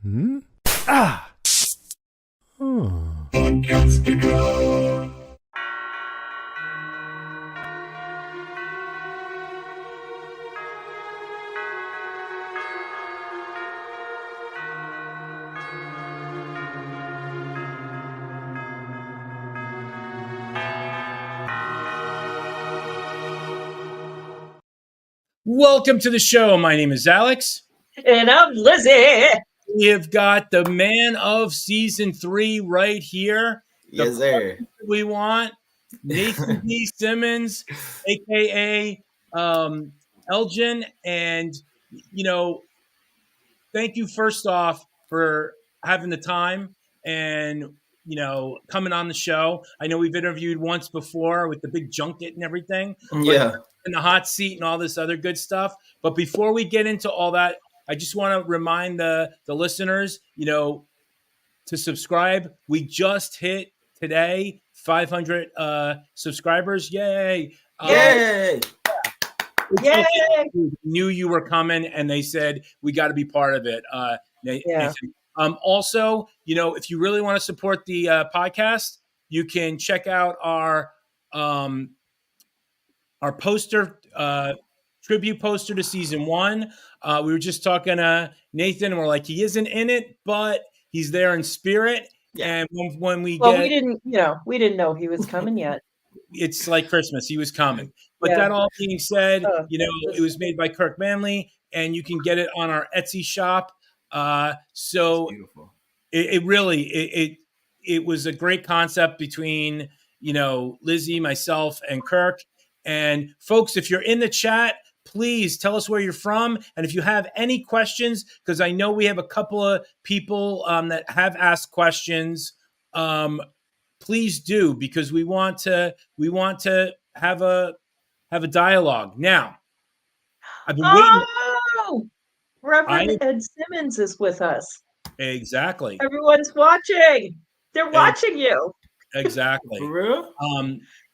Hmm? Ah! Oh. Welcome to the show. My name is Alex. And I'm Lizzie. We have got the man of season 3 right here. Yes, sir. We want Nathan D. Simmons, aka Elgin, and thank you first off for having the time and coming on the show. I know we've interviewed once before with the big junket and everything. Yeah. In the hot seat and all this other good stuff. But before we get into all that, I just want to remind the listeners, to subscribe. We just hit today 500 subscribers. Yay! Yay! Yay! Knew you were coming, and they said we got to be part of it. Nathan. Also, if you really want to support the podcast, you can check out our poster, tribute poster to season 1. We were just talking to Nathan, and we're like, he isn't in it, but he's there in spirit. Yeah. And when we didn't know he was coming yet. It's like Christmas. He was coming. But that all being said, it was made by Kirk Manley, and you can get it on our Etsy shop. So beautiful. It really was a great concept between Lizzie, myself, and Kirk. And folks, if you're in the chat, please tell us where you're from. And if you have any questions, because I know we have a couple of people that have asked questions, please do, because we want to have a dialogue. Now, I've been waiting. Reverend Ed Simmons is with us. Exactly. Everyone's watching. They're watching you. Exactly. For real?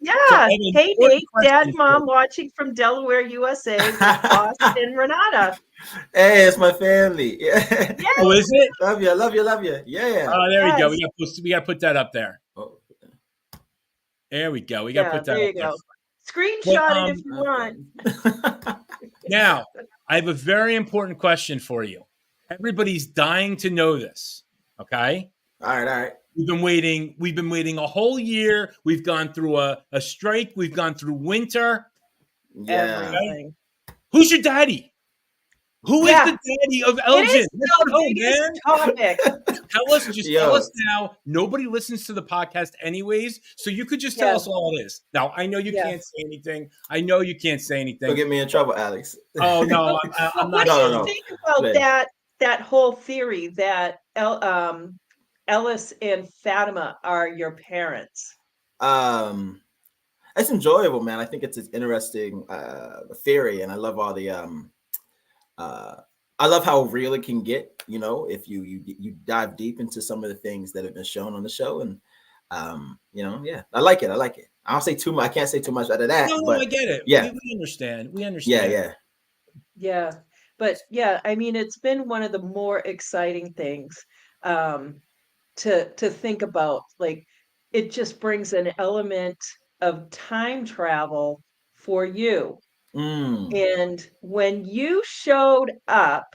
Yeah. So hey, Nate, Dad, Mom, watching from Delaware, USA, with Austin, Renata. Hey, it's my family. Yeah. Oh, is it? Love you. Yeah. Oh, there we go. We got to put that up there. Oh. There we go. We got to put that there up you there. Go. Screenshot it if you want. Now, I have a very important question for you. Everybody's dying to know this. Okay? All right. We've been waiting a whole year. We've gone through a strike. We've gone through winter. Yeah. Everything. Who's your daddy? Who is the daddy of Elgin? Topic. Tell us now. Nobody listens to the podcast anyways, so you could just tell us all it is. Now, I know you can't say anything. Don't get me in trouble, Alex. Oh, no. I'm not. What do you think about that whole theory that Ellis and Fatima are your parents? It's enjoyable, man. I think it's an interesting theory, and I love all the I love how real it can get, if you dive deep into some of the things that have been shown on the show. And I like it. I don't say too much. I can't say too much out of that. No, I get it. Yeah. We understand. Yeah. But I mean, it's been one of the more exciting things to think about. Like, it just brings an element of time travel for you. And when you showed up,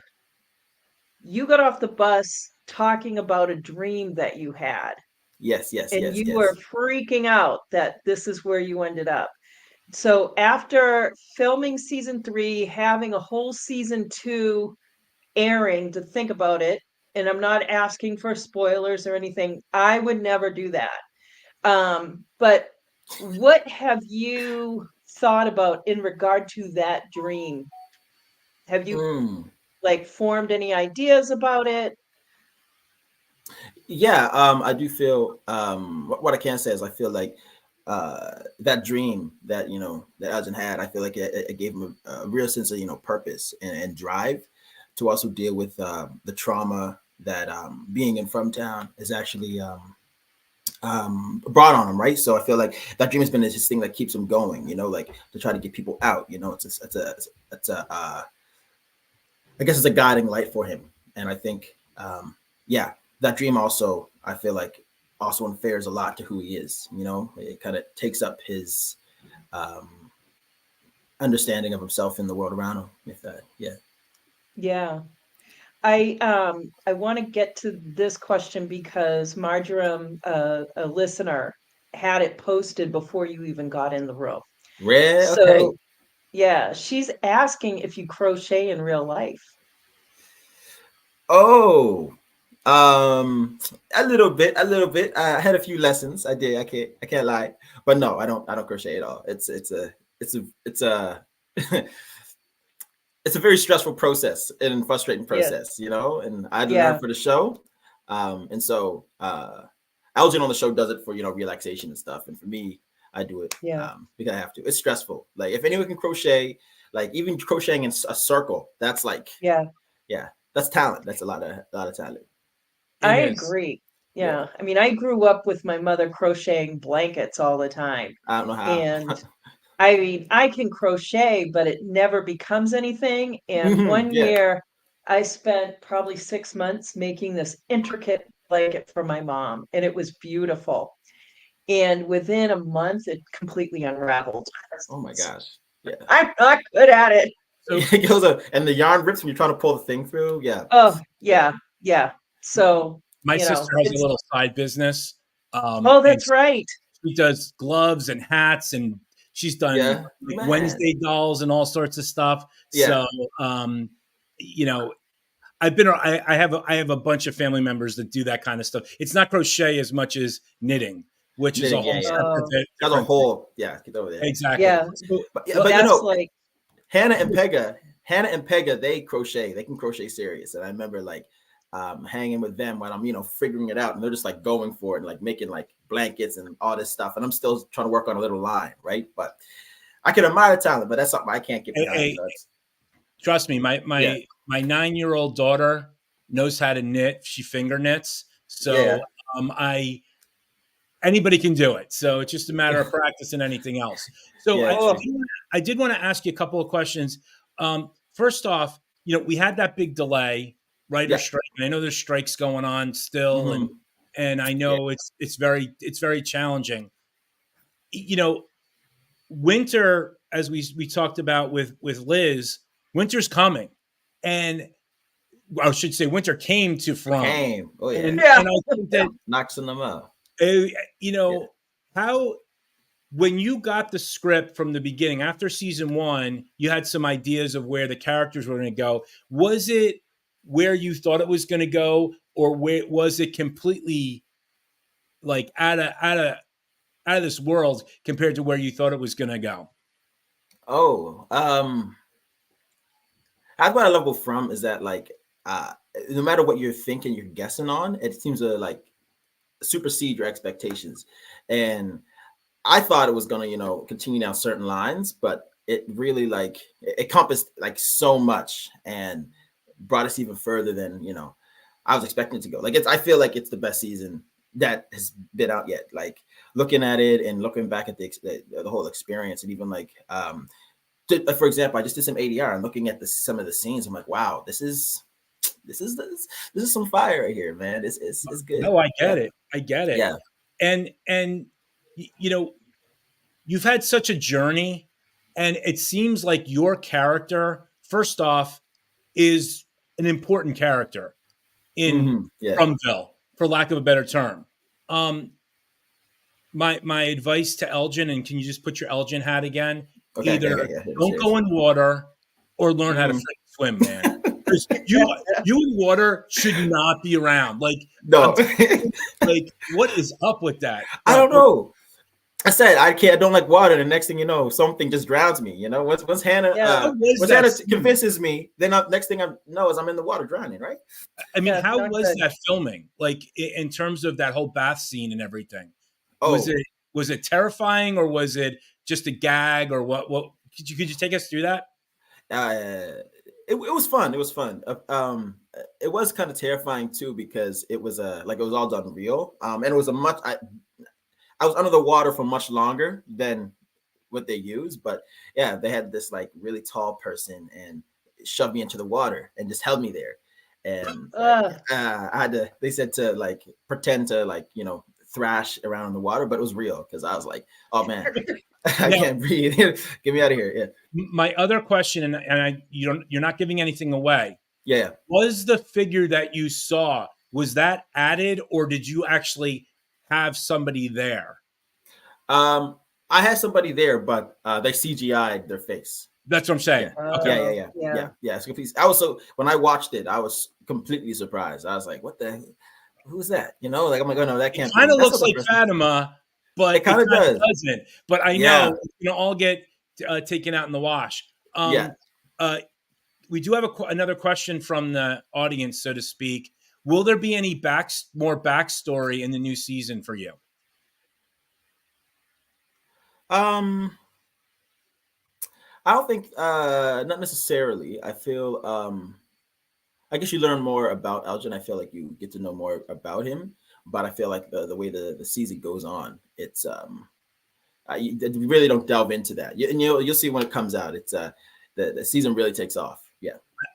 you got off the bus talking about a dream that you had. Yes. And you were freaking out that this is where you ended up. So after filming season 3, having a whole season 2 airing, to think about it, and I'm not asking for spoilers or anything, I would never do that. But what have you thought about in regard to that dream? Have you formed any ideas about it? Yeah, I do feel what I can say is I feel like that dream that that Elgin had, I feel like it gave him a real sense of purpose and drive to also deal with the trauma that being in Fromtown is actually brought on him, right? So I feel like that dream has been his thing that keeps him going, like to try to get people out. It's a I guess it's a guiding light for him, and I think yeah, that dream also, I feel like, also infers a lot to who he is. You know, it kind of takes up his um, understanding of himself in the world around him. If that, yeah. Yeah. I want to get to this question because Marjoram, a listener, had it posted before you even got in the room. Rare, okay. So yeah, she's asking if you crochet in real life. Oh, a little bit, a little bit. I had a few lessons. I did. I can't lie. But no, I don't crochet at all. It's a it's a very stressful process and frustrating Yes. process, you know. And I had to Yeah. learn for the show, and so Elgin on the show does it for, you know, relaxation and stuff, and for me, I do it Yeah. because I have to. It's stressful. Like if anyone can crochet, like even crocheting in a circle, that's like Yeah. that's talent. That's a lot of talent. I It is. agree. Yeah, Yeah. I mean, I grew up with my mother crocheting blankets all the time. I don't know how. And I mean, I can crochet, but it never becomes anything. And one Yeah. year I spent probably 6 months making this intricate blanket for my mom, and it was beautiful. And within a month, it completely unraveled. Oh my gosh. Yeah. I'm not good at it. So It goes up, and the yarn rips when you're trying to pull the thing through. Yeah. Oh, yeah, yeah. So, my you sister know, has a it's, little side business. oh, And that's right. she does gloves and hats, and she's done Yeah. like Man. Wednesday dolls and all sorts of stuff. Yeah. So, you know, I have a bunch of family members that do that kind of stuff. It's not crochet as much as knitting, which is a Knitting, whole yeah. Oh, That's a different thing. whole, yeah, get over there. Exactly. yeah. So, But well, you That's know, like, Hannah and Pega, they crochet. They can crochet serious. And I remember like hanging with them when I'm, you know, figuring it out, and they're just like going for it, and like making like blankets and all this stuff. And I'm still trying to work on a little line, right? But I can admire the talent, but that's something I can't get behind. hey, You know, trust me, yeah, my 9-year-old daughter knows how to knit. She finger knits. yeah, So I anybody can do it. So it's just a matter of practice and anything else. So yeah, oh, I did want to ask you a couple of questions. First off, you know, we had that big delay, writer yeah. strike. And I know there's strikes going on still, Mhm. and I Yeah. know it's very challenging. You know, winter, as we talked about with Liz, winter's coming, and I should say winter came to From, Came. Oh yeah. yeah. and I think that Knocks them out. you Yeah. know how when you got the script from the beginning after season 1, you had some ideas of where the characters were going to go. Was it where you thought it was going to go, or was it completely like out of this world compared to where you thought it was going to go? Oh, that's what I love with From is that like no matter what you're thinking, you're guessing on, it seems to like supersede your expectations. And I thought it was gonna, you know, continue down certain lines, but it really like it encompassed like so much and brought us even further than, you know, I was expecting it to go. Like I feel like it's the best season that has been out yet. Like looking at it and looking back at the whole experience, and even like for example, I just did some ADR and looking at some of the scenes, I'm like, wow, this is some fire right here, man. It's good. No, I Yeah. get it. I get it. Yeah. And you know, you've had such a journey, and it seems like your character, first off, is an important character in Yeah. Fromville, for lack of a better term. My advice to Elgin, and can you just put your Elgin hat again? Okay. Either Yeah. don't go in water or learn how to freaking swim, man. Because you in water should not be around. Like, No. like what is up with that? I don't know. I said I don't like water. The next thing you know, something just drowns me. You know, once Hannah Yeah. convinces me, then next thing I know is I'm in the water drowning. Right? I mean, Yeah, how not was good. that filming? Like in terms of that whole bath scene and everything? Oh, Was it terrifying, or was it just a gag, or what? What could you take us through that? it was fun. It was fun. It was kind of terrifying too because it was like it was all done real. And it was I was under the water for much longer than what they use, but yeah, they had this like really tall person and shoved me into the water and just held me there. and I had to. They said to like pretend to like thrash around in the water, but it was real because I was like, oh man, I can't breathe. Get me out of here. Yeah. My other question, and you're not giving anything away. Yeah. Was the figure that you saw, was that added, or did you actually have somebody there? I had somebody there, but they CGI'd their face. That's what I'm saying. Yeah. Okay. Yeah. So I was when I watched it, I was completely surprised. I was like, "What the? Who's that?" Like, I'm like, "Oh no, that can't." It kind of looks like Fatima, but it kind of doesn't. But I know it's gonna all get taken out in the wash. We do have another question from the audience, so to speak. Will there be any more backstory in the new season for you? I don't think not necessarily. I feel I guess you learn more about Elgin. I feel like you get to know more about him, but I feel like the way the season goes on, it's you really don't delve into that. You'll see when it comes out. It's the season really takes off.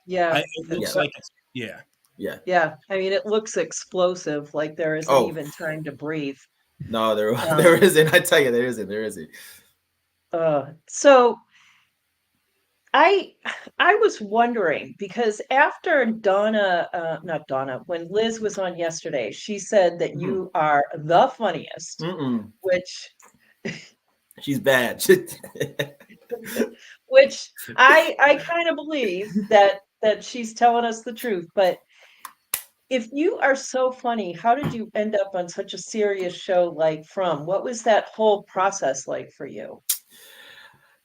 Yeah. It looks like it's Yeah. I mean, it looks explosive. Like there isn't even time to breathe. No, there isn't. I tell you, there isn't. So I was wondering because after not Donna, when Liz was on yesterday, she said that you are the funniest, which she's bad. Which I kind of believe that she's telling us the truth. But if you are so funny, how did you end up on such a serious show like From? What was that whole process like for you?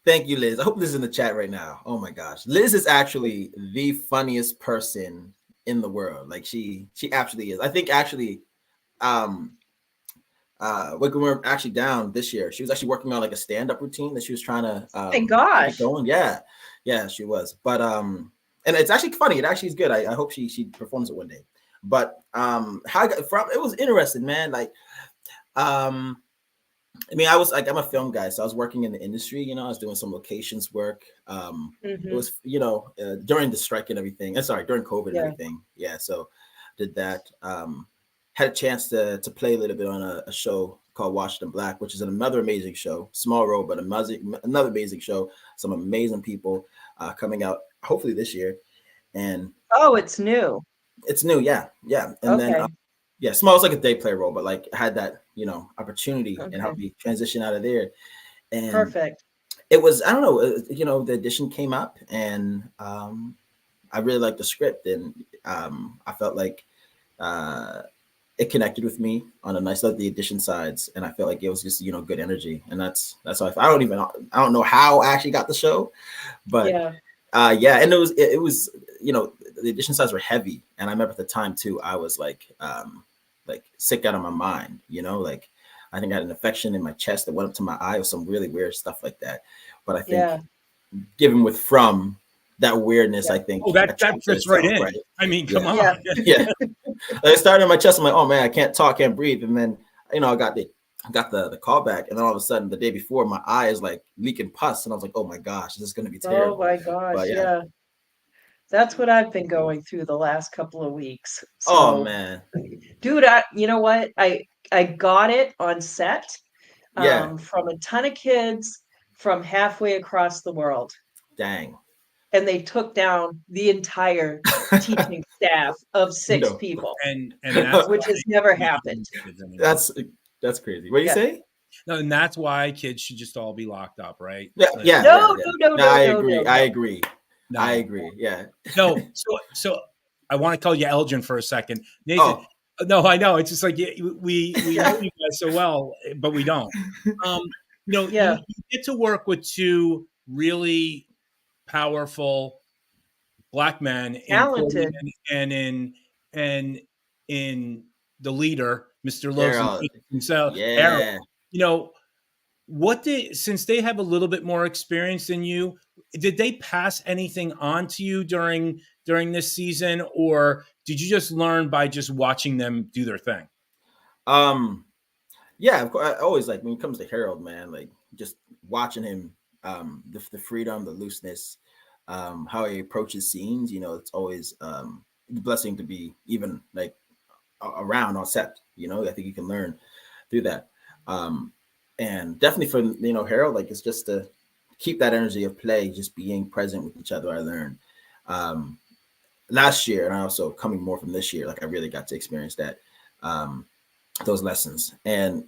Thank you, Liz. I hope Liz is in the chat right now. Oh my gosh. Liz is actually the funniest person in the world. Like she actually is. I think actually when we were actually down this year, she was actually working on like a stand-up routine that she was trying to thank gosh. get going. Yeah, she was. But and it's actually funny. It actually is good. I hope she performs it one day. But how I got from it was interesting, man. Like I mean, I was like, I'm a film guy, so I was working in the industry. I was doing some locations work. It was, during the strike and everything. During COVID and everything. Yeah, so did that. Had a chance to play a little bit on a show called Washington Black, which is another amazing show. Small role, but another amazing show. Some amazing people coming out hopefully this year. And it's new. It's new, yeah. And then small is like a day play role, but like I had that opportunity and helped me transition out of there. And perfect. It was, I don't know, the audition came up and I really liked the script and I felt like it connected with me on a nice level, the audition sides, and I felt like it was just good energy, and that's how I don't know how I actually got the show, but and it was the audition sides were heavy, and I remember at the time too I was like sick out of my mind, like I think I had an infection in my chest that went up to my eye or some really weird stuff like that, but I think given with From that weirdness, I think that fits right in. Right? I mean, come on. Yeah. I started in my chest. I'm like, oh man, I can't talk, can't breathe. And then, I got the call back. And then all of a sudden the day before my eye is like leaking pus. And I was like, oh my gosh, this is going to be terrible. Oh my gosh. But, that's what I've been going through the last couple of weeks. So, oh man, dude, you know what? I got it on set from a ton of kids from halfway across the world. Dang. And they took down the entire teaching staff of 6 people, and that's which has never happened. That's crazy. What do you say? No, and that's why kids should just all be locked up, right? No, I agree. I agree. Yeah. So I want to call you Elgin for a second, Nathan. No, I know. It's just like we know you guys so well, but we don't. You get to work with 2 really powerful Black men, talented, and in the leader, Mr. Lowe's himself. Since they have a little bit more experience than you, did they pass anything on to you during this season, or did you just learn by just watching them do their thing? Yeah, of course. I always like when it comes to Harold, man, like just watching him, the freedom, the looseness, how he approaches scenes, it's always the blessing to be even like around on set. You know, I think you can learn through that. And definitely for, you know, Harold, like it's just to keep that energy of play, just being present with each other. I learned last year, and I also coming more from this year, like I really got to experience that, those lessons. And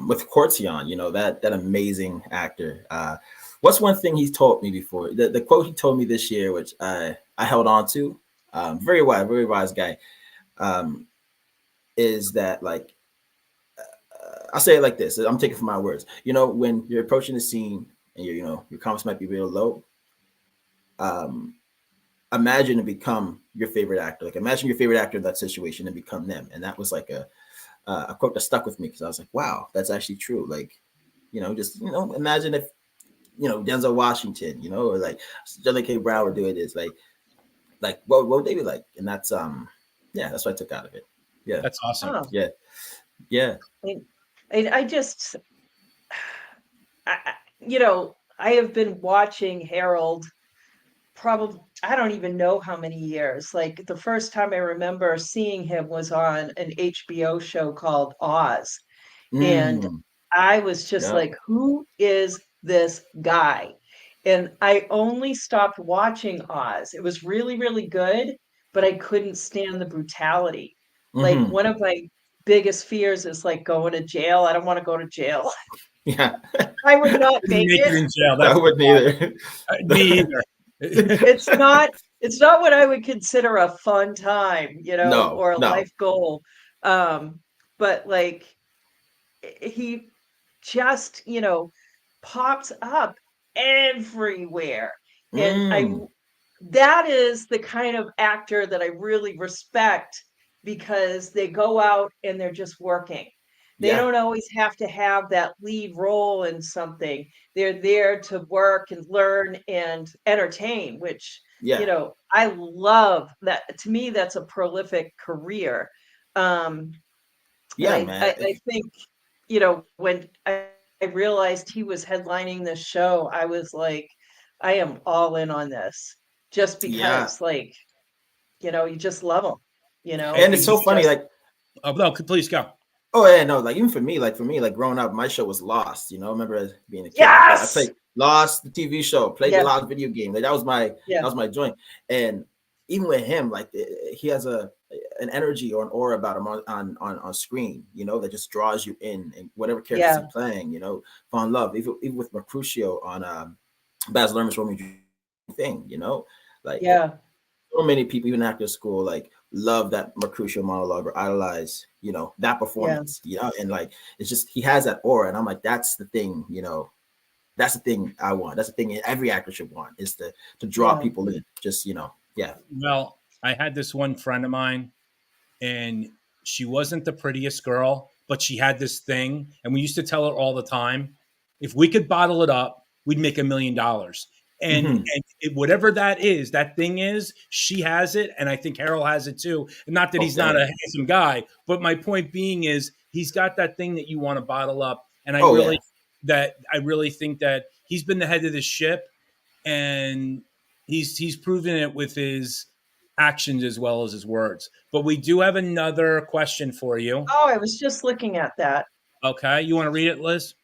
with Cortion, you know, that amazing actor. What's one thing he's told me before? The quote he told me this year, which I held on to, very wise guy, is that like, I'll say it like this. I'm taking from my words. You know, when you're approaching the scene and you know, your confidence might be real low, imagine and become your favorite actor. Like imagine your favorite actor in that situation and become them. And that was like a quote that stuck with me because I was like, wow, that's actually true. Like, you know, just, you know, imagine if, you know, Denzel Washington, you know, or like Sterling K. Brown were doing this, like what would they be like? And that's yeah, that's what I took out of it. Yeah, That's awesome. Yeah, yeah. I just, you know, I have been watching Harold probably, I don't even know how many years. Like the first time I remember seeing him was on an HBO show called Oz. And I was just like, who is this guy? And I only stopped watching Oz. It was really, really good, but I couldn't stand the brutality. Like one of my biggest fears is like going to jail. I don't want to go to jail. Yeah. I would not make Make it it. in jail. I wouldn't either. Me either. It's not what I would consider a fun time, you know, or a life goal. But like he just, you know, pops up everywhere. And that is the kind of actor that I really respect because they go out and they're just working. They don't always have to have that lead role in something. They're there to work and learn and entertain, which, you know, I love that. To me, that's a prolific career. And I think, you know, when I realized he was headlining this show, I was like, I am all in on this just because, like, you know, you just love him, you know, and it's so funny, like, oh, no, please go. Oh yeah, no, like even for me, like growing up, my show was Lost. You know, I remember being a kid. Yes! I played Lost, the TV show, played the Lost video game. Like that was my joint. And even with him, like he has an energy or an aura about him on screen. You know, that just draws you in, and whatever character he's playing. You know, fall in love. Even with Mercutio on Baz Luhrmann's Romeo thing. You know, like so many people, even after school, like love that Mercutio monologue or idolize, you know, that performance, you know, and like it's just he has that aura, and I'm like, that's the thing, you know, that's the thing I want. That's the thing every actor should want is to draw people in. Just, you know, Well, I had this one friend of mine, and she wasn't the prettiest girl, but she had this thing, and we used to tell her all the time, if we could bottle it up, we'd make $1 million. And whatever that is, that thing is, she has it, and I think Harold has it too. Not that he's not a handsome guy, but my point being is he's got that thing that you want to bottle up, and I really think that he's been the head of the ship, and he's proven it with his actions as well as his words. But we do have another question for you. Oh, I was just looking at that. Okay, you want to read it, Liz?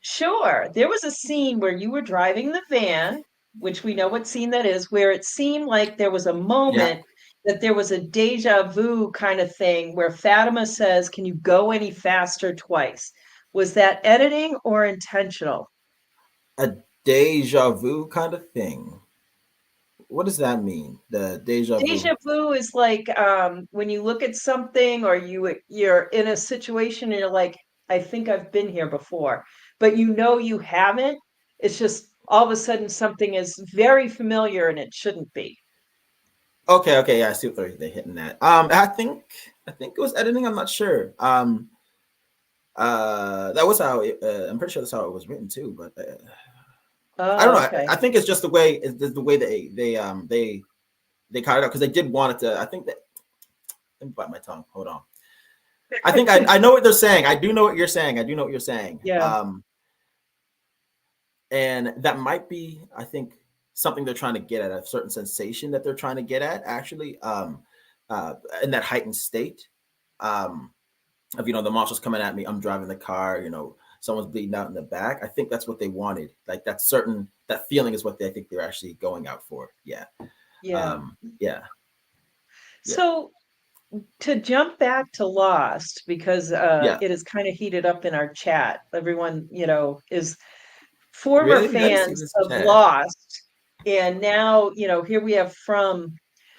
Sure. There was a scene where you were driving the van, which we know what scene that is, where it seemed like there was a moment that there was a deja vu kind of thing where Fatima says, "Can you go any faster?" twice. Was that editing or intentional? A deja vu kind of thing. What does that mean? The deja vu. Deja vu is like when you look at something or you're in a situation and you're like, I think I've been here before, but you know you haven't. It's just all of a sudden something is very familiar and it shouldn't be. Okay, yeah, I see what they're hitting at. I think it was editing. I'm not sure. That was how I'm pretty sure that's how it was written too, but I don't know. Okay. I think it's just the way they cut it out because they did want it to. I think that. Let me bite my tongue. Hold on. I think I know what they're saying. I do know what you're saying. Yeah. And that might be, I think, something they're trying to get at, a certain sensation that they're trying to get at, actually. in that heightened state of, the marshal's coming at me, I'm driving the car, someone's bleeding out in the back. I think that's what they wanted. Like that feeling is what I think they're actually going out for. Yeah. Yeah. Yeah. So to jump back to Lost, because it is kind of heated up in our chat. Everyone, is former fans of Lost. And now, here we have From,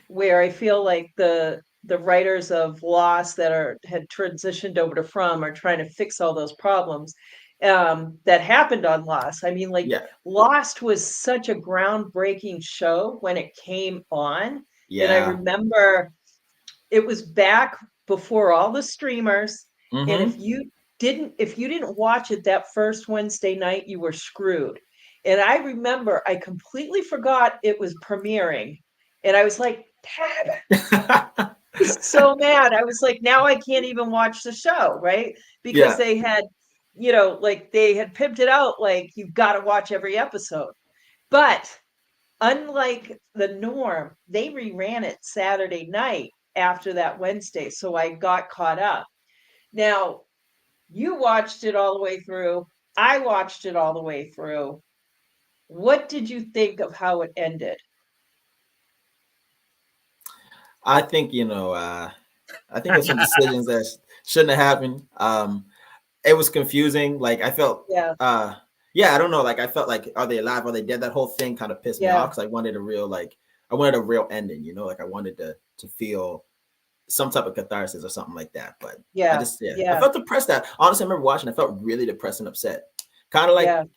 where I feel like the writers of Lost that had transitioned over to From are trying to fix all those problems that happened on Lost. I mean, Lost was such a groundbreaking show when it came on. Yeah. And I remember it was back before all the streamers. Mm-hmm. And if you didn't watch it that first Wednesday night, you were screwed. And I remember I completely forgot it was premiering. And I was like, so mad. I was like, now I can't even watch the show, right? Because they had, they had pimped it out like you've got to watch every episode. But unlike the norm, they reran it Saturday night after that Wednesday. So I got caught up. Now, you watched it all the way through. I watched it all the way through. What did you think of how it ended? I think, I think there's some decisions that shouldn't have happened. It was confusing. Like I felt, I don't know. Like I felt like, are they alive? Are they dead? That whole thing kind of pissed me off because I wanted a real ending, like I wanted to feel some type of catharsis or something like that. But I felt depressed. Honestly, I remember watching, I felt really depressed and upset. Kind of like,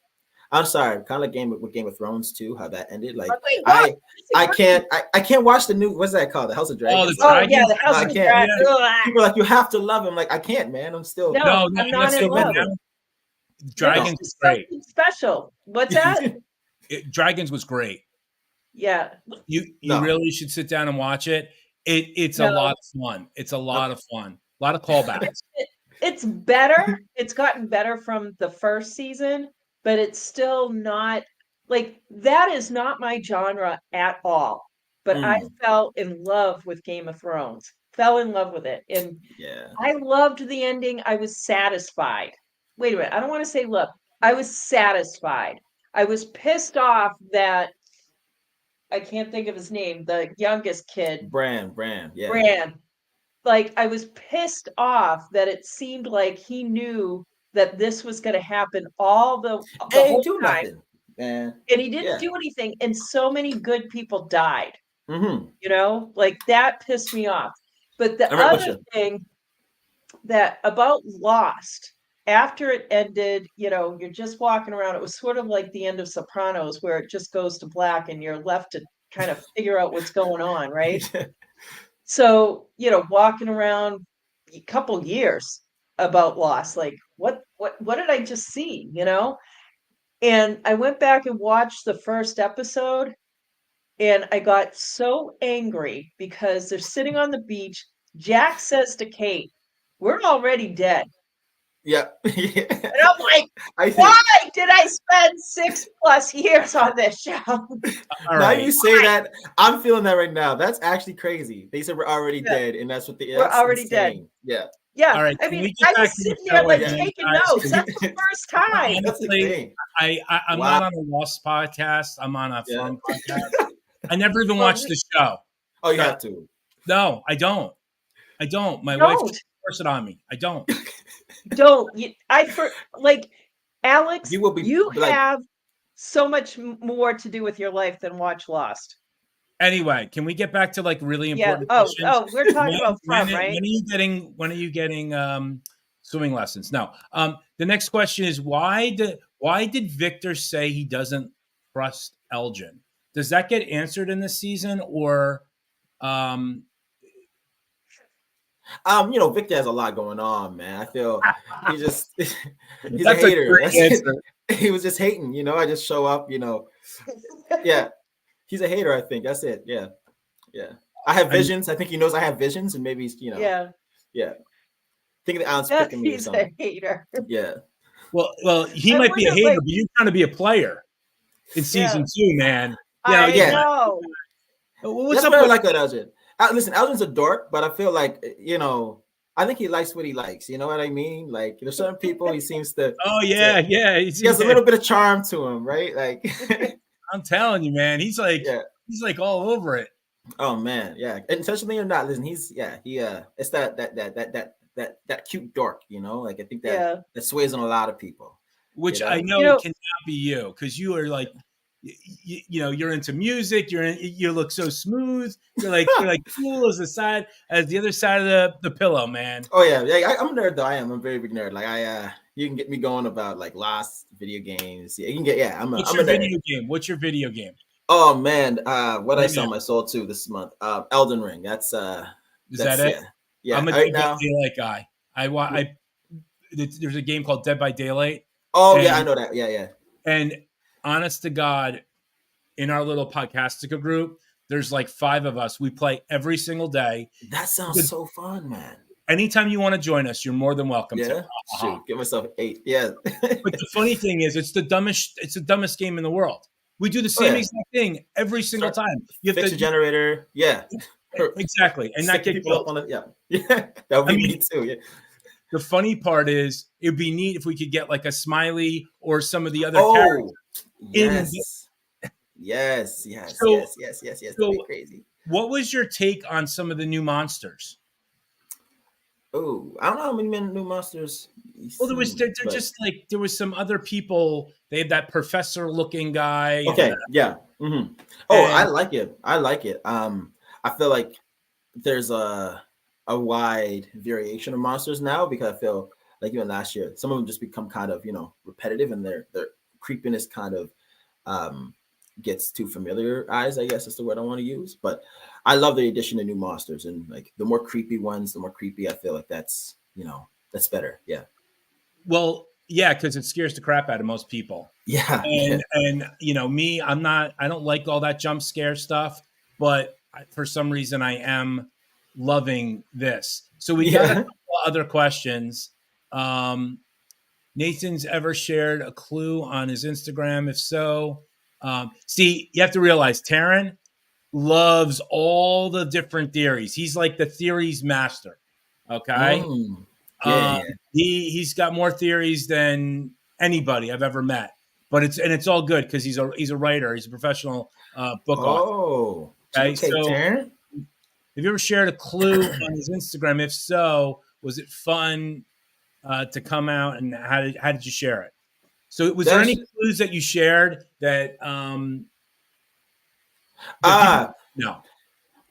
I'm sorry, kind of like with Game of Thrones too, how that ended. Like I can't watch the new, what's that called? The House of Dragons. The House of Dragons. People are like, you have to love him. Like I can't, man. I'm still I'm not in love. Dragons was great. Special. What's that? Dragons was great. Yeah. You really should sit down and watch it. It's a lot of fun. It's a lot of fun. A lot of callbacks. It's better. It's gotten better from the first season, but it's still not like that is not my genre at all. But I fell in love with Game of Thrones. Fell in love with it. And I loved the ending. I was satisfied. Wait a minute. I don't want to say love. I was satisfied. I was pissed off that I can't think of his name, the youngest kid. Bran. Like I was pissed off that it seemed like he knew that this was going to happen all the whole time. Nothing, man. And he didn't do anything. And so many good people died. Mm-hmm. Like that pissed me off. But the other thing that about Lost, after it ended, you're just walking around. It was sort of like the end of Sopranos where it just goes to black and you're left to kind of figure out what's going on, right? So, walking around a couple years about Lost, like what did I just see, And I went back and watched the first episode and I got so angry because they're sitting on the beach. Jack says to Kate, "We're already dead." Yeah. And I'm like, why did I spend 6+ years on this show? Now you say that, I'm feeling that right now. That's actually crazy. They said we're already dead, and that's what we're already dead. Yeah. Yeah. All right. I mean, I was sitting there like taking notes. That's the first time. That's the thing. I'm not on a Lost podcast. I'm on a From podcast. I never even watched the show. Oh, you have to. No, I don't. My wife just forced it on me. I don't. Alex, you have so much more to do with your life than watch Lost. Anyway, can we get back to like really important questions? Oh, we're talking about From, right? When are you getting swimming lessons? No. The next question is why did Victor say he doesn't trust Elgin? Does that get answered in this season or Victor has a lot going on, man. I feel he's a hater. He was just hating, I just show up, Yeah. He's a hater, I think. That's it. Yeah. Yeah. I have visions. I think he knows I have visions and maybe he's, Yeah. I think the ounce picking me or something. He's a hater. Yeah. Well, he might be a hater, but you're trying to be a player in season 2, man. I know. What's That's up what I with like about Elgin. listen, Elgin's a dork, but I feel like, I think he likes what he likes. You know what I mean? Like, there's certain people he seems to. Oh yeah, yeah. He has a little bit of charm to him, right? Like, I'm telling you, man. He's like all over it. Oh man, yeah. Intentionally or not, listen, it's that cute dork, Like I think that sways on a lot of people. Which I know cannot be you, because you are like, you're into music. You look so smooth. You're like cool as the other side of the pillow, man. Oh yeah, I'm a nerd though. I'm a very big nerd. Like you can get me going about like lost video games. Yeah, you can get. What's your video game? What's your video game? Oh man, what I sell my soul to this month? Elden Ring. Is that it? Yeah. I'm a Dead by Daylight guy. There's a game called Dead by Daylight. Oh yeah, I know that. Yeah. And honest to God, in our little Podcastica group, there's like 5 of us. We play every single day. That sounds so fun, man. Anytime you want to join us, you're more than welcome to. Shoot, give myself 8. Yeah. But the funny thing is, it's the dumbest game in the world. We do the same exact thing every single time. You have to generator. Yeah. Exactly. And not get people up on it. Yeah. That would be me too. Yeah. The funny part is, it'd be neat if we could get like a Smiley or some of the other characters. Yes. So, That'd be crazy. What was your take on some of the new monsters? Oh, I don't know how many new monsters. Well, there was some other people. They had that professor-looking guy. Okay, yeah. Mm-hmm. Oh, I like it. I feel like there's a wide variation of monsters now, because I feel like even last year, some of them just become kind of repetitive, and their creepiness kind of gets too familiarized, I guess is the word I want to use. But I love the addition of new monsters, and like the more creepy ones, the more creepy I feel like that's better. Yeah. Well, yeah, because it scares the crap out of most people. Yeah. And me, I don't like all that jump scare stuff, but for some reason I am loving this. So we got a couple other questions. Nathan's ever shared a clue on his Instagram? If so, see, you have to realize Taryn loves all the different theories. He's like the theories master. Okay. He's got more theories than anybody I've ever met, but it's all good, because he's a writer. He's a professional book author. Okay. So Taryn? Have you ever shared a clue on his Instagram? If so, was it fun to come out, and how did you share it? So was there any clues that you shared that no?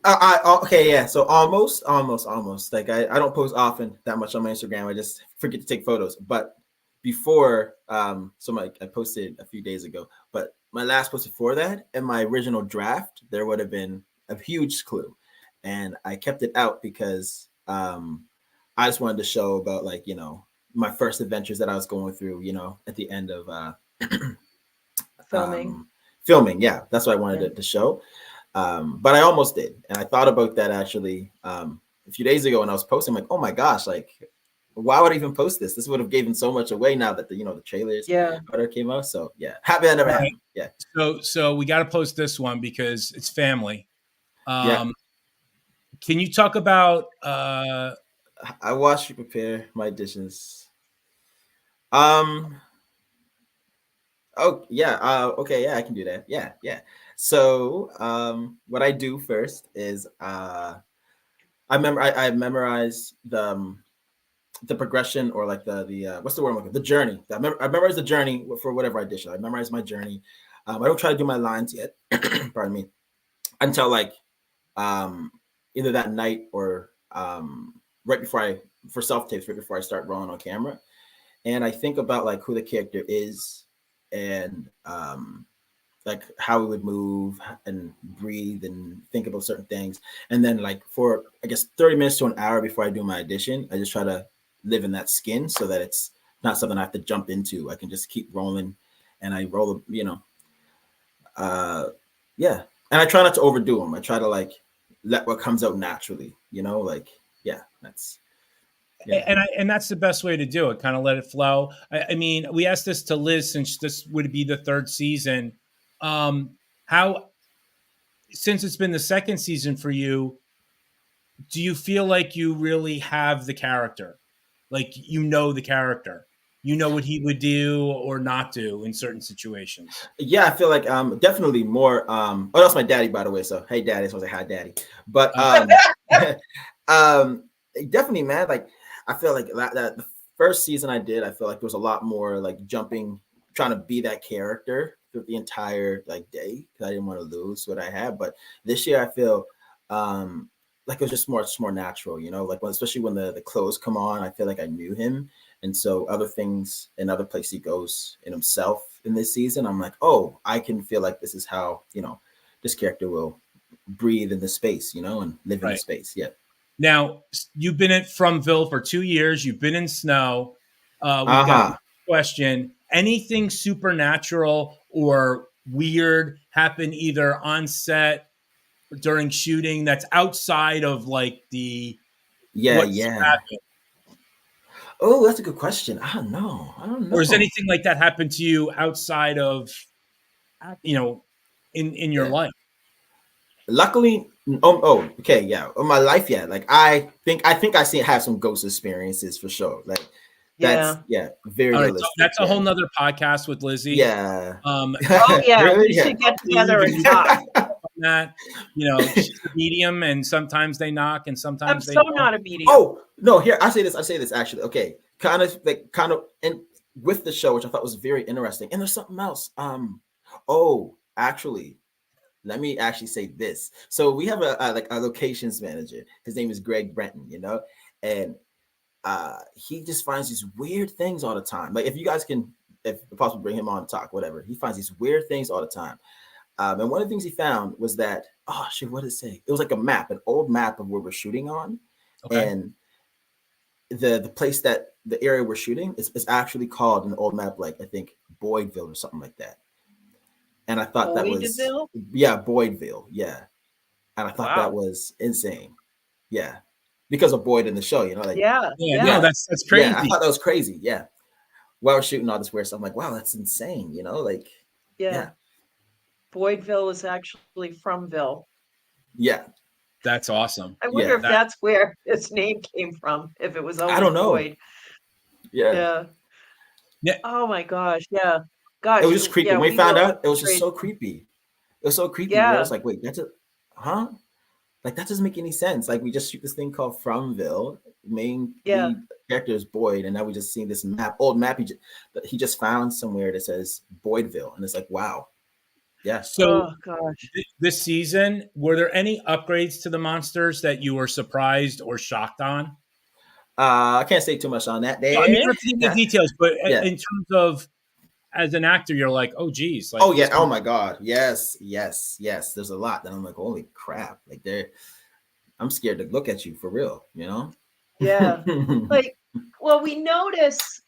Okay, yeah. So almost. Like I don't post often that much on my Instagram. I just forget to take photos. But before, I posted a few days ago. But my last post before that, in my original draft, there would have been a huge clue, and I kept it out because I just wanted to show about my first adventures that I was going through. At the end of filming. Yeah, that's what I wanted to show. But I almost did. And I thought about that actually a few days ago when I was posting, like, oh my gosh, like, why would I even post this? This would have given so much away now that the trailers came out. So yeah, happy I never happened. Yeah. So we got to post this one because it's family. Can you talk about I watched you prepare my dishes. Oh yeah. Okay. Yeah, I can do that. Yeah. So, what I do first is I memorize the progression, or like the what's the word I'm looking for? The journey. I memorize the journey for whatever I dish. I memorize my journey. I don't try to do my lines yet. Pardon me. Until like either that night or right before for self-tapes, right before I start rolling on camera. And I think about like who the character is, and like how we would move and breathe and think about certain things. And then like for, I guess, 30 minutes to an hour before I do my audition, I just try to live in that skin so that it's not something I have to jump into. I can just keep rolling, and I roll, yeah. And I try not to overdo them. I try to like let what comes out naturally, that's. Yeah. And that's the best way to do it. Kind of let it flow. I mean, we asked this to Liz, since this would be the 3rd season. How, since it's been the 2nd season for you, do you feel like you really have the character? Like, you know the character, you know what he would do or not do in certain situations? Yeah, I feel like definitely more that's my daddy, by the way. So hey daddy, so I was like, hi daddy. But definitely, man, like I feel like that the first season I did, I feel like there was a lot more like jumping, trying to be that character through the entire like day because I didn't want to lose what I had. But this year I feel like it was just more natural, you know, like especially when the clothes come on, I feel like I knew him. And so other things and other places he goes in himself in this season, I'm like, oh, I can feel like this is how, you know, this character will breathe in the space, you know, and live in the space. Yeah. Now, you've been at FROMILY for 2 years. You've been in snow. We've got a question. Anything supernatural or weird happen either on set during shooting that's outside of like the happened? Oh, that's a good question. I don't know. Or is anything like that happen to you outside of, you know, in your life? Luckily, okay, yeah. In my life, yeah. Like I think I have some ghost experiences for sure. Like that's very realistic. So that's a whole nother podcast with Lizzie. Yeah. Oh yeah, really? We should get together and talk. That, you know, she's a medium, and sometimes they knock, and sometimes I'm they so not a medium. Oh no, here I say this actually. Okay, kind of and with the show, which I thought was very interesting. And there's something else. Actually, let me actually say this. So we have a locations manager. His name is Greg Brenton, you know, and he just finds these weird things all the time. Like if you guys can, if possible, bring him on to talk, whatever. He finds these weird things all the time. And one of the things he found was that, what did it say? It was like a map, an old map of where we're shooting on. Okay. And the place that the area we're shooting is actually called in the old map, like I think Boydville or something like that. And I thought that was Boydville. Yeah. And I thought that was insane. Yeah. Because of Boyd in the show, you know, like no, that's crazy. Yeah, I thought that was crazy. Yeah. While we're shooting all this weird stuff, I'm like, wow, that's insane, you know, like Boydville is actually FROMILY. Yeah. That's awesome. I wonder if that's where its name came from, if it was always I don't know. Boyd. Yeah. Oh my gosh. Yeah. Gosh. It was just creepy. When we found out, it was just so creepy. It was so creepy. Yeah. I was like, wait, like that doesn't make any sense. Like we just shoot this thing called FROMILY. Main lead character is Boyd, and now we just seen this old map he just found somewhere that says Boydville, and it's like, wow. Yeah. So this season, were there any upgrades to the monsters that you were surprised or shocked on? I can't say too much on that. I mean, not the details, but in terms of as an actor, you're like, oh geez. Like, oh my God. Yes. There's a lot that I'm like, holy crap. Like I'm scared to look at you for real, you know? Yeah. We notice,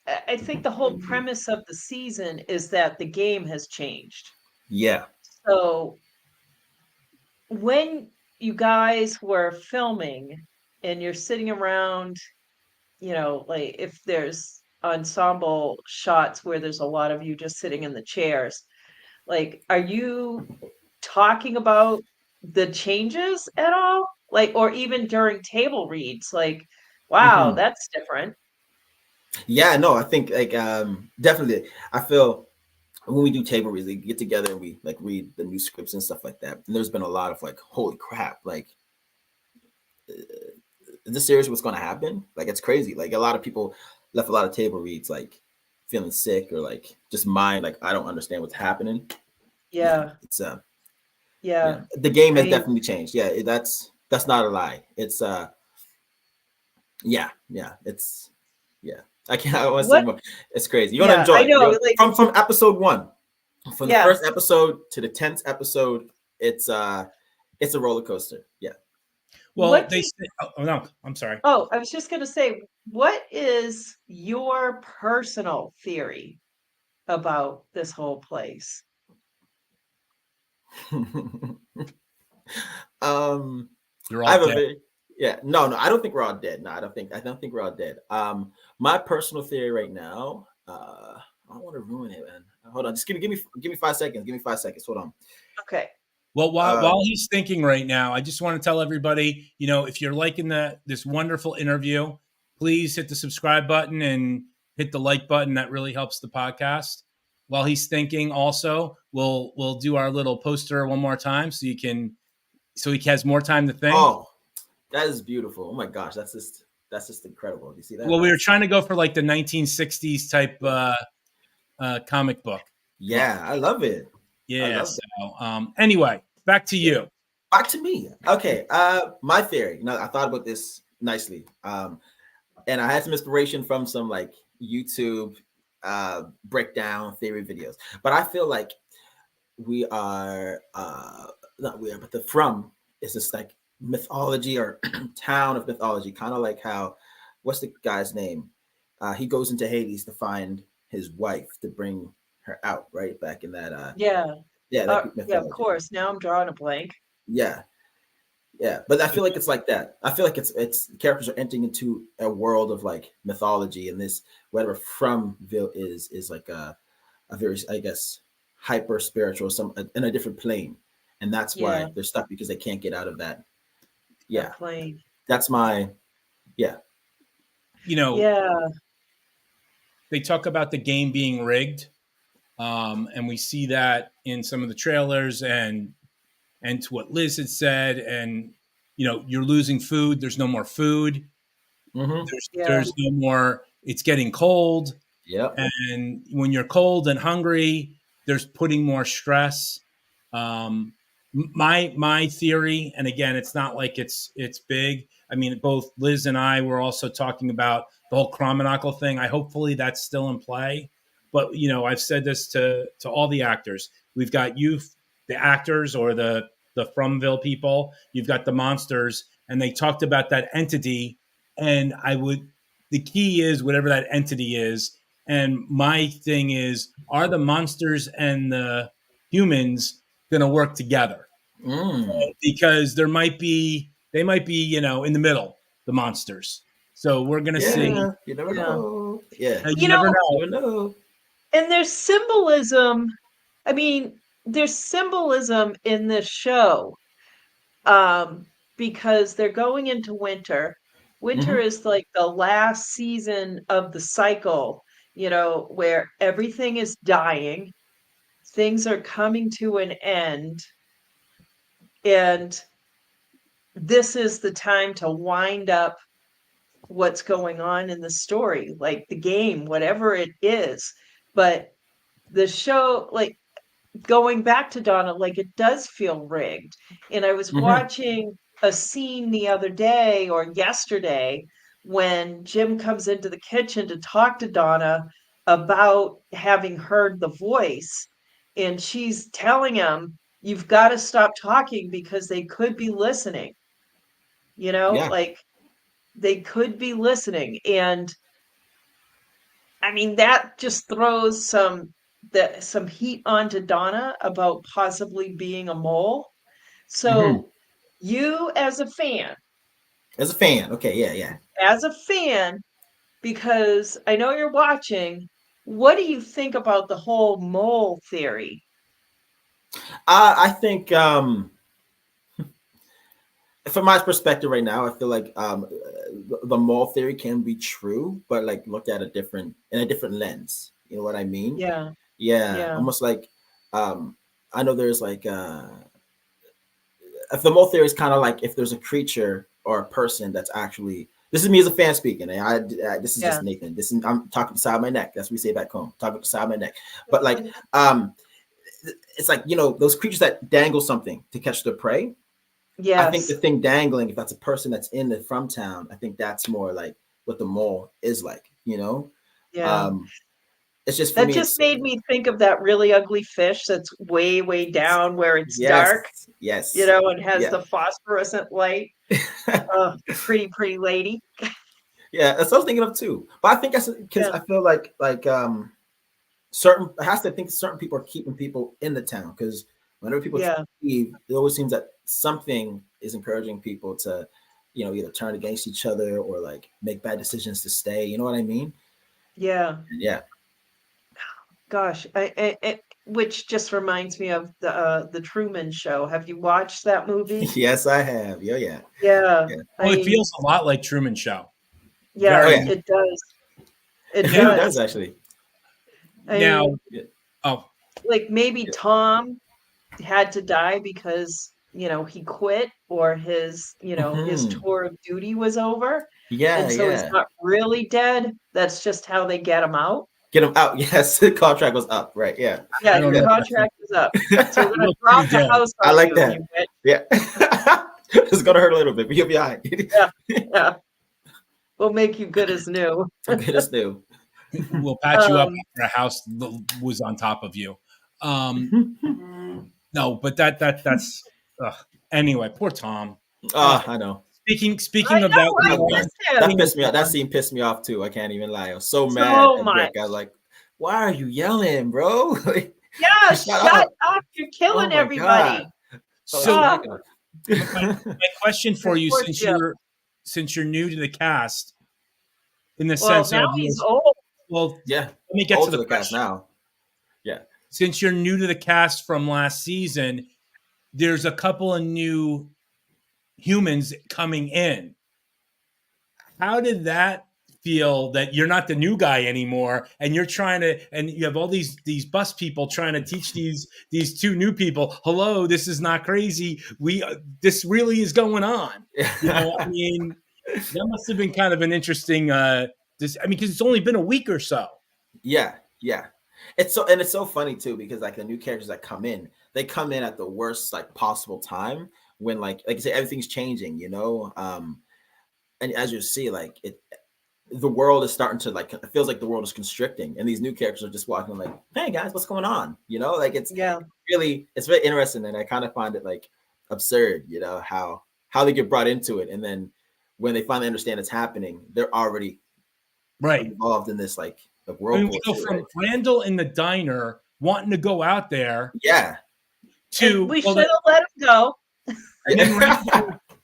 I think the whole premise of the season is that the game has changed. Yeah. So when you guys were filming and you're sitting around, you know, like if there's ensemble shots where there's a lot of you just sitting in the chairs, like, are you talking about the changes at all? Like, or even during table reads, like, wow, that's different. Yeah, no, I think like definitely. I feel when we do table reads, we get together and we like read the new scripts and stuff like that. And there's been a lot of like, holy crap, like is this serious what's going to happen? Like it's crazy. Like a lot of people left a lot of table reads like feeling sick or like just mind like I don't understand what's happening. It's the game has definitely changed. Yeah, that's not a lie. It's it's I want to say more. It's crazy. You want to enjoy it. Know, from episode 1, from the first episode to the 10th episode, it's a roller coaster. Yeah. Well, no, I'm sorry. Oh, I was just going to say, what is your personal theory about this whole place? You're all dead. No, I don't think we're all dead. No, I don't think we're all dead. My personal theory right now, I don't want to ruin it, man. Hold on, just give me 5 seconds. Give me 5 seconds. Hold on. Okay. Well, while he's thinking right now, I just want to tell everybody, if you're liking this wonderful interview, please hit the subscribe button and hit the like button. That really helps the podcast. While he's thinking, also, we'll do our little poster one more time so he has more time to think. Oh, that is beautiful. Oh my gosh, that's just incredible. Do you see that? Well, we were trying to go for like the 1960s type comic book. Yeah, I love it. Yeah. So, anyway, back to you. Back to me. Okay. My theory. I thought about this nicely. And I had some inspiration from some like YouTube breakdown theory videos. But I feel like we are not we are, but the From is this like mythology or town of mythology, kind of like how what's the guy's name? He goes into Hades to find his wife to bring her out, right? Back in that yeah, of mythology. course. Now I'm drawing a blank. Yeah, but I feel like it's like that. I feel like it's characters are entering into a world of like mythology, and this whatever Fromville is like a very, I guess, hyper spiritual, in a different plane, and that's why they're stuck because they can't get out of that. Yeah, plane. That's my They talk about the game being rigged. And we see that in some of the trailers and to what Liz had said. And, you're losing food. There's no more food. Mm-hmm. There's no more. It's getting cold. Yeah. And when you're cold and hungry, there's putting more stress. My theory, and again, it's not like it's big. I mean, both Liz and I were also talking about the whole Chromonacle thing. Hopefully that's still in play. But, I've said this to all the actors. We've got the actors or the Fromville people. You've got the monsters. And they talked about that entity. And the key is whatever that entity is. And my thing is, are the monsters and the humans going to work together? Because they might be, in the middle, the monsters. So we're going to see. You never know. Yeah. You never know. And there's symbolism. I mean, there's symbolism in this show because they're going into winter. Winter is like the last season of the cycle, where everything is dying. Things are coming to an end. And this is the time to wind up what's going on in the story, like the game, whatever it is. But the show, like going back to Donna, like it does feel rigged. And I was watching a scene the other day or yesterday when Jim comes into the kitchen to talk to Donna about having heard the voice. And she's telling him, you've got to stop talking because they could be listening. Like they could be listening. And I mean, that just throws some heat onto Donna about possibly being a mole. So you as a fan. Okay, yeah. As a fan, because I know you're watching, what do you think about the whole mole theory? I think from my perspective right now, I feel like the mole theory can be true, but like looked at in a different lens. You know what I mean? Yeah. Almost like I know there's like if the mole theory is kind of like if there's a creature or a person that's actually, this is me as a fan speaking, and this is just Nathan. I'm talking to the side of my neck. That's what we say back home. Talking to the side of my neck. But like it's like, those creatures that dangle something to catch their prey. Yeah. I think the thing dangling, if that's a person that's in the from town, I think that's more like what the mole is like, Yeah. It's just that just made me think of that really ugly fish that's way, way down where it's dark. Yes. And has the phosphorescent light. Pretty lady. Yeah, that's what I was thinking of too. But I think that's because I feel like certain people are keeping people in the town, because whenever people leave, it always seems that something is encouraging people to, either turn against each other or like make bad decisions to stay. You know what I mean? Yeah. Yeah. Gosh, which just reminds me of the Truman Show. Have you watched that movie? Yes, I have. Yeah, yeah. Yeah. Yeah. Well, it feels a lot like Truman Show. Yeah, Very it does. It Yeah, it does. does actually. Now, mean, like maybe Tom had to die because, he quit or his, his tour of duty was over. Yeah, And so he's not really dead. That's just how they get him out. Get him out. Yes, the contract was up. Right. Yeah. Yeah, your contract is up. So we're gonna drop the house on I like you, that. you bitch. Yeah. It's gonna hurt a little bit, but you'll be all right. Yeah. We'll make you good as new. Good as new. We'll patch you up after a house was on top of you. No, but that's anyway. Poor Tom. I know. Speaking of that, that pissed me off. That scene pissed me off too. I can't even lie. I was so mad at Rick. I was like, "Why are you yelling, bro?" Yeah, shut up! You're killing everybody. So, my question for you, since you're new to the cast, in the sense now of he's old. Well, yeah. Let me get old to the cast now. Yeah. Since you're new to the cast from last season, there's a couple of new humans coming in. How did that feel that you're not the new guy anymore and you're trying to, and you have all these bus people trying to teach these two new people, hello, this is not crazy. This really is going on. I mean, that must have been kind of an interesting, because it's only been a week or so. Yeah. Yeah. It's so funny too, because like the new characters that come in, they come in at the worst like possible time when like I say, everything's changing, and as you see, like the world is starting to like, it feels like the world is constricting, and these new characters are just walking like, hey guys, what's going on? Like it's very interesting, and I kind of find it like absurd, how they get brought into it, and then when they finally understand it's happening, they're already involved in this like world. We go from Randall in the diner wanting to go out there, to we should have let him go. And then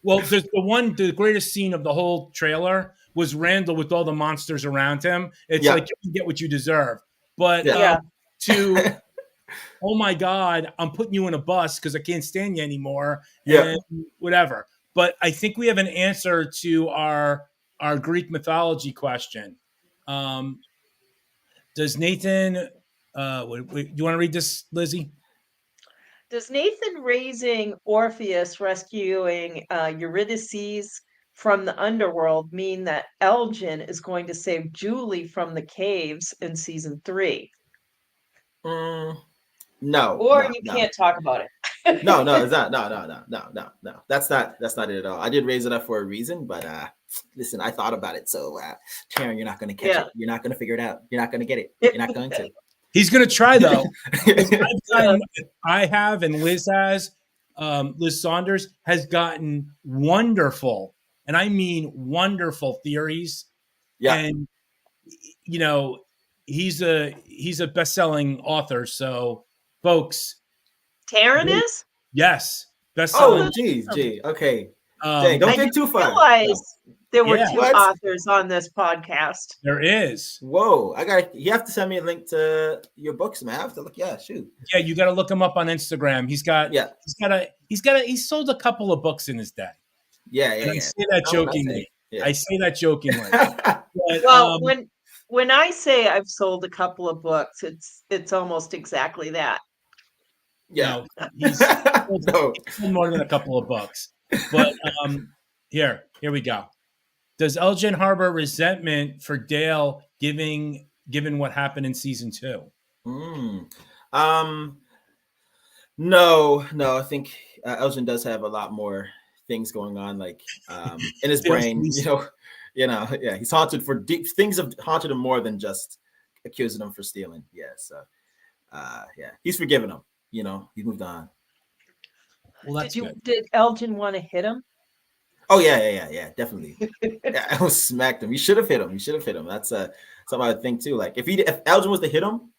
well, the greatest scene of the whole trailer was Randall with all the monsters around him. It's like, you can get what you deserve. But to, oh my God, I'm putting you in a bus because I can't stand you anymore. And whatever. But I think we have an answer to our Greek mythology question. Does Nathan, do you want to read this, Lizzie? Does Nathan raising Orpheus, rescuing Eurydice from the underworld mean that Elgin is going to save Julie from the caves in season 3? No. Or you can't talk about it. No, it's not. No. That's not it at all. I did raise it up for a reason, but listen, I thought about it. So Karen, you're not gonna catch it. You're not gonna figure it out. You're not gonna get it. You're not going to. He's going to try, though. I have, and Liz has, Liz Saunders has gotten wonderful, and I mean wonderful theories. Yeah. And, he's a best-selling author. So, folks. Taryn is? Yes. Best-selling. Oh, gee. Okay. Dang, don't get too far. There were two authors on this podcast. There is. Whoa! You have to send me a link to your books, man. I have to look. Yeah, shoot. Yeah, you got to look him up on Instagram. He's sold a couple of books in his day. Yeah. I say that jokingly. I say that jokingly. Well, when I say I've sold a couple of books, it's almost exactly that. Yeah, he's sold more than a couple of books. But here we go. Does Elgin harbor resentment for Dale given what happened in season 2? No. I think Elgin does have a lot more things going on, like in his brain. Yeah, he's haunted for deep things. Have haunted him more than just accusing him for stealing. Yeah, so he's forgiven him. He moved on. Well, did Elgin want to hit him? Oh yeah, definitely. I almost smacked him. You should have hit him. That's something I think too. Like if Elgin was to hit him,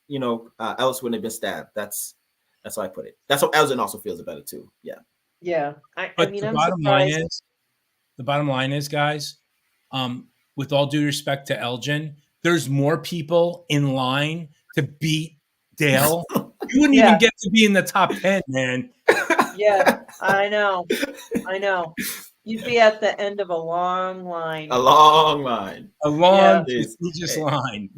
Ellis wouldn't have been stabbed. That's how I put it. That's how Elgin also feels about it too. Yeah. Yeah. The bottom line is, guys, with all due respect to Elgin, there's more people in line to beat Dale You wouldn't even get to be in the top 10, man. Yeah, I know. You'd be at the end of a long line. A long line. A long, prestigious line.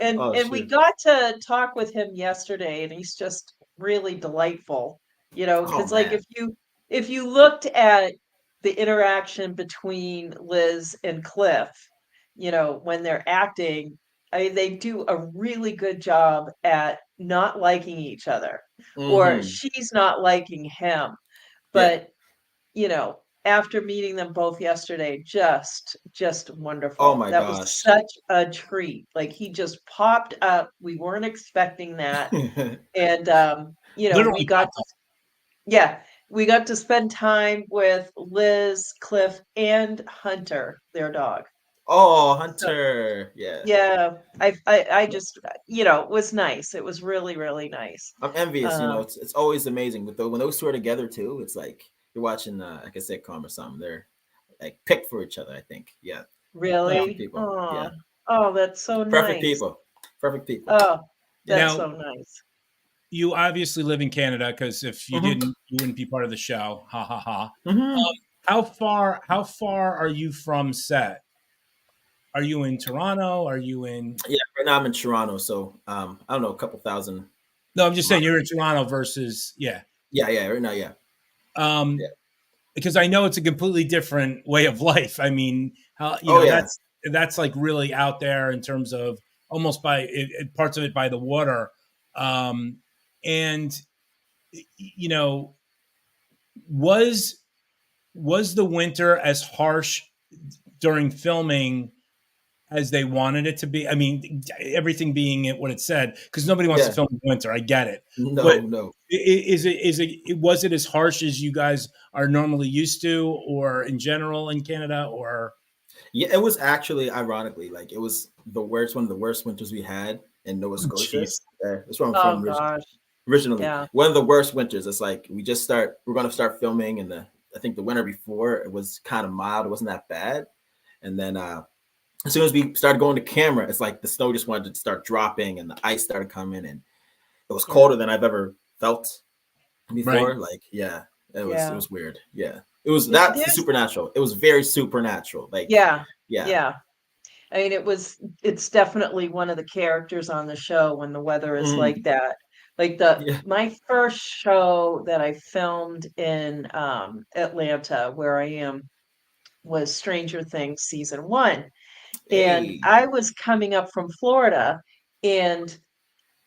And we got to talk with him yesterday, and he's just really delightful. Because if you looked at the interaction between Liz and Cliff, when they're acting, they do a really good job at not liking each other, or she's not liking him. But, after meeting them both yesterday, just wonderful. Oh my that gosh. was such a treat. Like, he just popped up. We weren't expecting that. And, we got to spend time with Liz, Cliff, and Hunter, their dog. Oh, Hunter. Yeah. I just, it was nice. It was really, really nice. I'm envious. It's always amazing. But when those two are together too, it's like you're watching like a sitcom or something. They're like picked for each other, I think. Yeah. Really? People. Oh, yeah. Oh, that's so nice. Perfect people. Oh, that's so nice. You obviously live in Canada, because if you didn't, you wouldn't be part of the show. Ha ha ha. How far are you from set? Are you in Toronto? Are you in? Yeah, right now I'm in Toronto, so I don't know, a couple thousand. No, I'm just saying you're in Toronto versus Yeah, right now, yeah. Because I know it's a completely different way of life. I mean, that's like really out there in terms of almost parts of it by the water. And was the winter as harsh during filming as they wanted it to be? I mean, everything being what it said, because nobody wants to film in winter. I get it. No. Was it as harsh as you guys are normally used to, or in general in Canada, or? Yeah, it was actually, ironically, like it was one of the worst winters we had in Nova Scotia. That's where I'm from originally. Yeah. One of the worst winters. It's like we're going to start filming, and I think the winter before it was kind of mild. It wasn't that bad. And then as soon as we started going to camera, it's like the snow just wanted to start dropping, and the ice started coming, and it was colder than I've ever felt before. Right. Like, it was weird. Yeah. It was supernatural. It was very supernatural. Like, yeah. I mean, it's definitely one of the characters on the show when the weather is like that. Like my first show that I filmed in Atlanta, where I am, was Stranger Things season 1. And I was coming up from Florida, and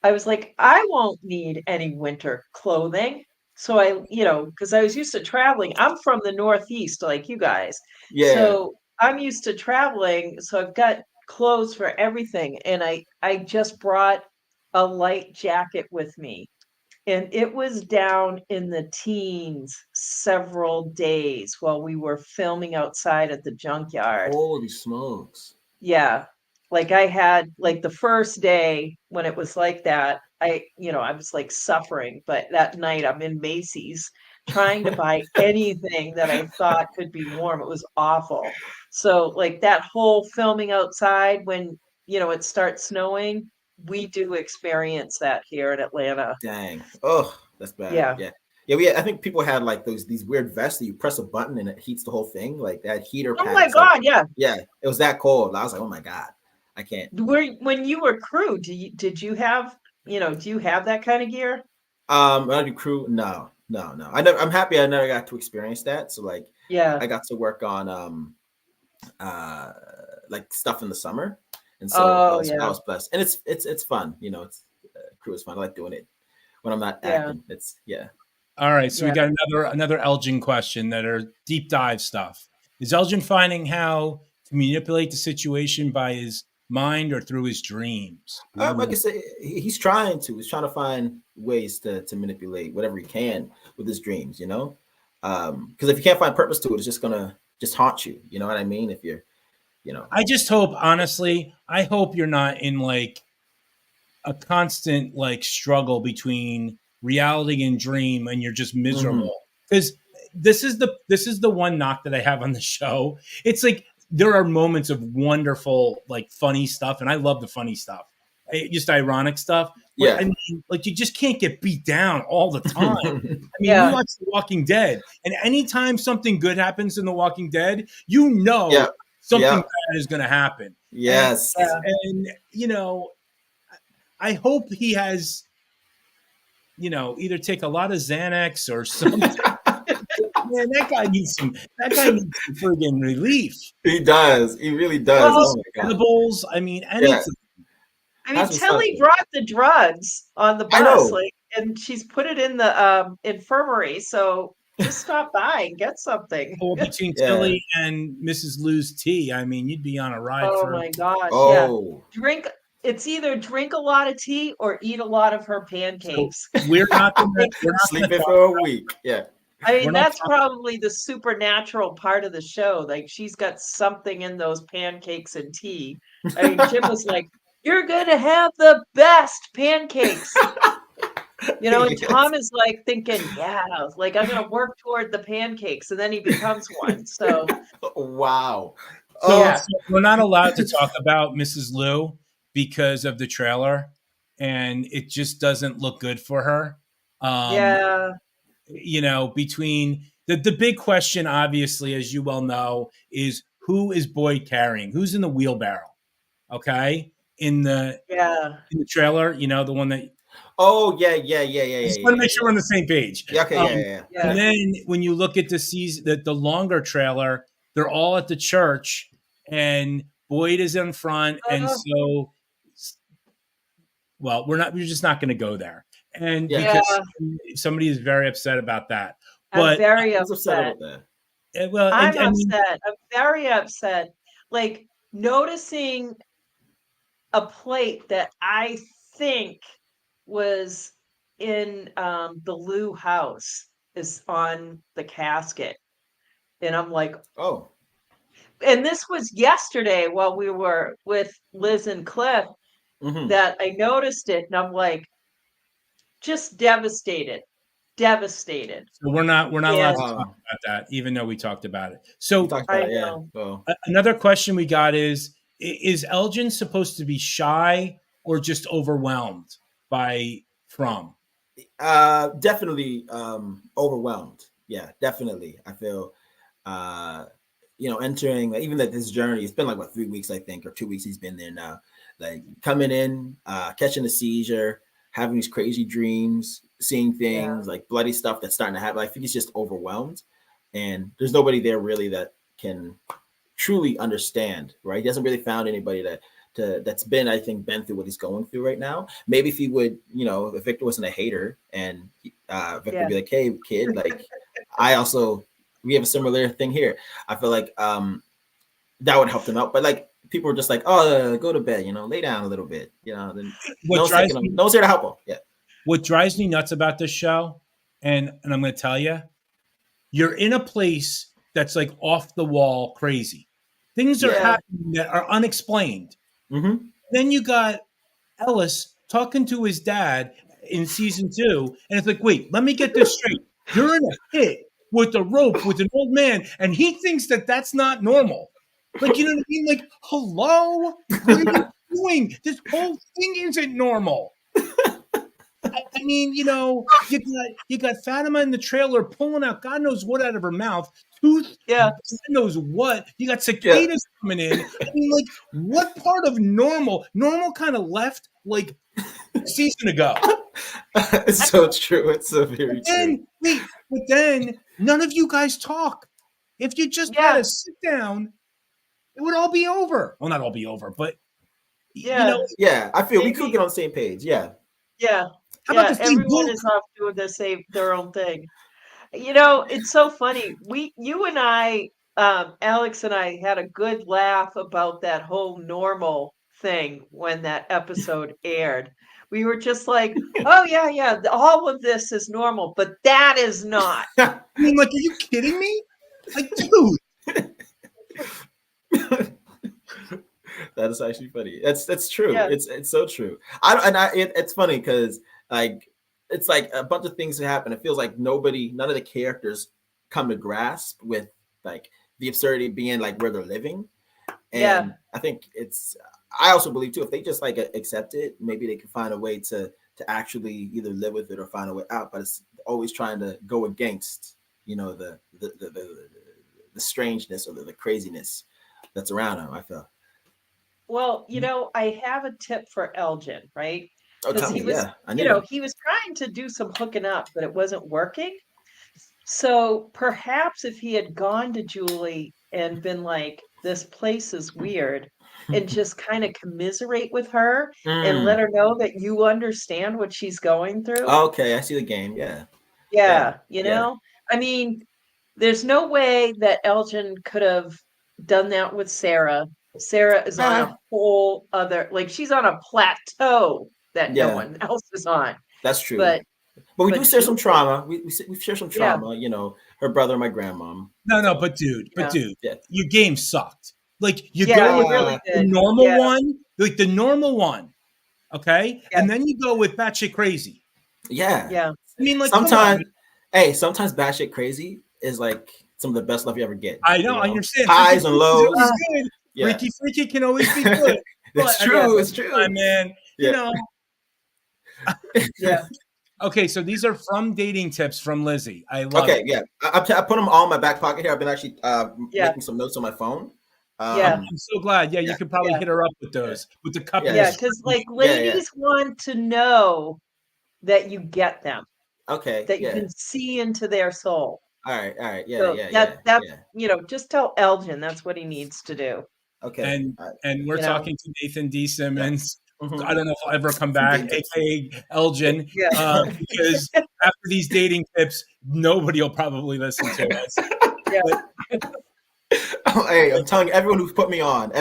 I was like, I won't need any winter clothing. So because I was used to traveling. I'm from the Northeast, like you guys. Yeah. So I'm used to traveling. So I've got clothes for everything. And I just brought a light jacket with me. And it was down in the teens several days while we were filming outside at the junkyard. Holy smokes. Yeah. Like I had the first day when it was like that, I was like suffering, but that night I'm in Macy's trying to buy anything that I thought could be warm. It was awful. So like that whole filming outside when, it starts snowing, we do experience that here in Atlanta. Dang. Oh, that's bad. Yeah. I think people had like these weird vests that you press a button and it heats the whole thing, like that heater. Oh my God. Yeah. It was that cold. I was like, oh my God, I can't. When you were crew, did you have, do you have that kind of gear? When I do crew, no. I'm happy I never got to experience that. So like, I got to work on like stuff in the summer. And so I was blessed, and it's fun. Crew is fun. I like doing it when I'm not acting. It's All right, so we got another Elgin question that are deep dive stuff. Is Elgin finding how to manipulate the situation by his mind or through his dreams? Like I said, he's trying to find ways to manipulate whatever he can with his dreams. Because if you can't find purpose to it, it's just gonna haunt you. You know what I mean? If you're I just hope, honestly, you're not in like a constant like struggle between reality and dream, and you're just miserable. Because this is the one knock that I have on the show. It's like there are moments of wonderful, like funny stuff, and I love the funny stuff, just ironic stuff. But I mean, like, you just can't get beat down all the time. I mean, Yeah. you watch The Walking Dead, and anytime something good happens in The Walking Dead, you know something bad is going to happen. Yes. And, you know, I hope he has, you know, either take a lot of Xanax or something. Man, that guy needs some friggin' relief. He does. He really does. Well, oh my God. Edibles. I mean, anything. I mean, Tilly brought the drugs on the bus, like, and she's put it in the infirmary. So just stop by and get something. Well, between Tilly and Mrs. Lou's tea, I mean, you'd be on a ride. Oh my gosh! Yeah, drink. It's either drink a lot of tea or eat a lot of her pancakes. So we're not sleeping for a week. Yeah. I mean, that's probably the supernatural part of the show. Like, she's got something in those pancakes and tea. I mean, Jim was like, "You're gonna have the best pancakes." You know, and Tom is like thinking, "Yeah, like, I'm gonna work toward the pancakes," and then he becomes one. So wow. So we're not allowed to talk about Mrs. Lou because of the trailer, and it just doesn't look good for her. You know, between the big question, obviously, as you well know, is who is Boyd carrying? Who's in the wheelbarrow? Okay, in the trailer, you know, the one that. Oh yeah. I just want to make sure we're on the same page. Yeah. And then when you look at the season, the longer trailer, they're all at the church, and Boyd is in front, and so, well, we're just not going to go there, and because somebody is very upset about that. But I'm very upset. Well, I'm upset. I'm very upset. Like, noticing a plate that I think was in the Lou house is on the casket. And I'm like, oh. And this was yesterday while we were with Liz and Cliff that I noticed it. And I'm like, just devastated. So we're not allowed to talk about that, even though we talked about it. So another question we got is Elgin supposed to be shy or just overwhelmed by From? Definitely overwhelmed. Yeah, definitely. I feel you know, entering even that this journey, it's been like what 3 weeks, I think, or 2 weeks he's been there now. Like coming in, catching a seizure, having these crazy dreams, seeing things like bloody stuff that's starting to happen. I think he's just overwhelmed, and there's nobody there really that can truly understand. Right? He hasn't really found anybody that's been through what he's going through right now. Maybe if he would, you know, if Victor wasn't a hater and Victor would be like, "Hey, kid, like we have a similar thing here." I feel like that would help them out. But like people are just like, "Oh, go to bed, you know, lay down a little bit, you know." Then no one's here to help them. Yeah. What drives me nuts about this show, and I'm going to tell you, you're in a place that's like off the wall crazy. Things are happening that are unexplained. Then you got Ellis talking to his dad in season 2, and it's like, wait, let me get this straight. You're in a pit with a rope with an old man, and he thinks that that's not normal. Like, you know what I mean? Like, hello? What are you doing? This whole thing isn't normal. I mean, you know, you got Fatima in the trailer pulling out God knows what out of her mouth. Tooth, God knows what. You got cicadas coming in. I mean, like, what part of normal kind of left like a season ago? It's so true. It's so very true. But then none of you guys talk. If you just had to sit down, it would all be over. Well, not all be over, but you know. Yeah, I feel we could get on the same page. Yeah. How about the everyone is off doing their own thing. You know, it's so funny. You and I, Alex and I had a good laugh about that whole normal thing when that episode aired. We were just like, oh yeah, all of this is normal, but that is not. I mean, like, are you kidding me? Like, dude. That is actually funny. That's true. Yeah. It's so true. It's funny because like it's like a bunch of things that happen. It feels like none of the characters come to grasp with like the absurdity being like where they're living. And I think I also believe too, if they just like accept it, maybe they can find a way to to actually either live with it or find a way out, but it's always trying to go against, you know, the strangeness or the craziness that's around him, I feel. Well, you know, I have a tip for Elgin, right? Oh, Because tell he me, was, yeah, I you need know, him. he was trying to do some hooking up, but it wasn't working. So perhaps if he had gone to Julie and been like, this place is weird, and just kind of commiserate with her and let Mm. her know that you understand what she's going through. Okay, I see the game. Yeah, yeah, Yeah, you yeah, know, I mean, there's no way that Elgin could have done that with Sarah. Sarah is on a whole other, like she's on a plateau that no yeah. one else is on. That's true. But But we do but share some Julie, trauma. We share some yeah, trauma. You know, her brother, and my grandmom. No, So but yeah, dude, yeah. your game sucked. Like you yeah, go it with really Ah, the did. normal Yeah, one, like the normal one, okay, yeah, and then you go with batshit crazy. yeah. yeah, I mean, like, come on, Sometimes, man. hey, sometimes batshit crazy is like some of the best love you ever get. I You know, I know, understand. Freaky highs and freaky is always lows. uh, good. Yeah, Freaky can always be good. that's But I mean, yeah, true. most It's of the time, true. man, you Yeah. know. yeah, Okay, so these are from dating tips from Lizzie. I love Okay. it. Yeah. I put them all in my back pocket here. I've been actually yeah, making some notes on my phone. yeah, I'm so glad. Yeah, you Yeah. could probably yeah, hit her up with Yeah. those, with the cupping Yeah. yeah. and Because screwing. like Yeah. Yeah. ladies want to know that you get them, Okay. that you Yeah. can see into their soul. All right. All right. Yeah. So Yeah. that Yeah. that's Yeah. you know, just tell Elgin that's what he needs to do. Okay. and All right. and we're You know, talking to Nathan D. Yeah. Simmons. Mm-hmm. I don't know if I'll ever come Some back, dating tips. aka Elgin, yeah, because after these dating tips, nobody will probably listen to us. yeah, But Oh, hey, I'm telling you, everyone who's put me on,